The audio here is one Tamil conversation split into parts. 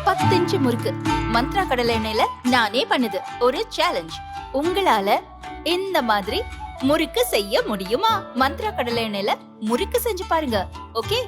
10 இன்ச்சு முறுக்கு மந்த்ரா கடலை எண்ணெயில நானே பண்ணுது ஒரு சேலஞ்ச். உங்களால இந்த மாதிரி முறுக்கு செய்ய முடியுமா? மந்த்ரா கடலை எண்ணெயில முறுக்கு செஞ்சு பாருங்க. ஓகே.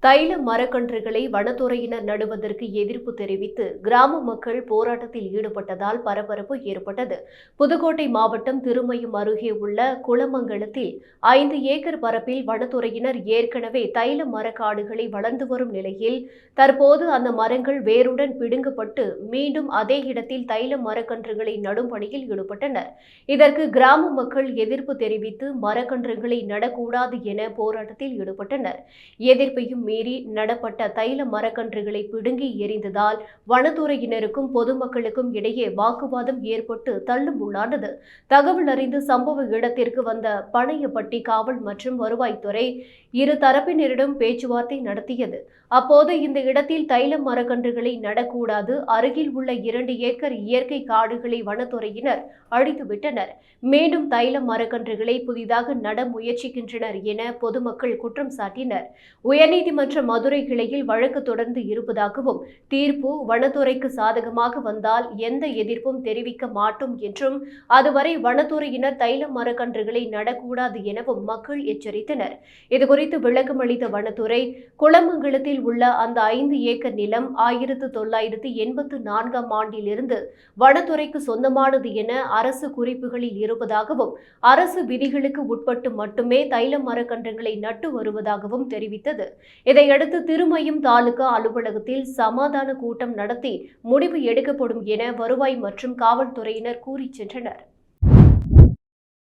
தைல மரக்கன்றுகளை வனத்துறையினர் நடுவதற்கு எதிர்ப்பு தெரிவித்து கிராம மக்கள் போராட்டத்தில் ஈடுபட்டதால் பரபரப்பு ஏற்பட்டது. புதுக்கோட்டை மாவட்டம் திருமயம் அருகே உள்ள குளமங்கலத்தில் 5 ஏக்கர் பரப்பில் வனத்துறையினர் ஏற்கனவே தைல மரக்காடுகளை வளர்ந்து வரும் நிலையில் தற்போது அந்த மரங்கள் வேருடன் பிடுங்கப்பட்டு மீண்டும் அதே இடத்தில் தைல மரக்கன்றுகளை நடும் பணியில் ஈடுபட்டனர். இதற்கு கிராம மக்கள் எதிர்ப்பு தெரிவித்து மரக்கன்றுகளை நடக்கூடாது என போராட்டத்தில் ஈடுபட்டனர். எதிர்ப்பையும் மீறி நடப்பட்ட தைல மரக்கன்றுகளை பிடுங்கி எறிந்ததால் வனத்துறையினருக்கும் பொதுமக்களுக்கும் இடையே வாக்குவாதம் ஏற்பட்டு தள்ளுமுள்ளானது. தகவல் அறிந்து சம்பவ இடத்திற்கு வந்த பனையப்பட்டி காவல் மற்றும் வருவாய்த்துறை இரு தரப்பினரிடம் பேச்சுவார்த்தை நடத்தியது. அப்போது இந்த இடத்தில் தைல மரக்கன்றுகளை நடக்கூடாது, அருகில் உள்ள 2 ஏக்கர் இயற்கை காடுகளை வனத்துறையினர் அழித்துவிட்டனர், மீண்டும் தைல மரக்கன்றுகளை புதிதாக நட முயற்சிக்கின்றனர் என பொதுமக்கள் குற்றம் சாட்டினர். உயர்நீதிமன்ற மதுரை கிளையில் வழக்கு தொடர்ந்து இருப்பதாகவும் தீர்ப்பு வனத்துறைக்கு சாதகமாக வந்தால் எந்த எதிர்ப்பும் தெரிவிக்க மாட்டோம் என்றும் அதுவரை வனத்துறையினர் தைல மரக்கன்றுகளை நடக்கூடாது எனவும் மக்கள் எச்சரித்தனர். இதுகுறித்து விளக்கம் அளித்த வனத்துறை, குளமங்கலத்தில் உள்ள அந்த 5 ஏக்கர் நிலம் 1984ஆம் ஆண்டிலிருந்து வனத்துறைக்கு சொந்தமானது என அரசு குறிப்புகளில் இருப்பதாகவும் அரசு விதிகளுக்கு உட்பட்டு மட்டுமே தைல மரக்கன்றுகளை நட்டு வருவதாகவும் தெரிவித்தது. இதையடுத்து திருமயம் தாலுகா அலுவலகத்தில் சமாதான கூட்டம் நடத்தி முடிவு எடுக்கப்படும் என வருவாய் மற்றும் காவல்துறையினர் கூறி சென்றனர்.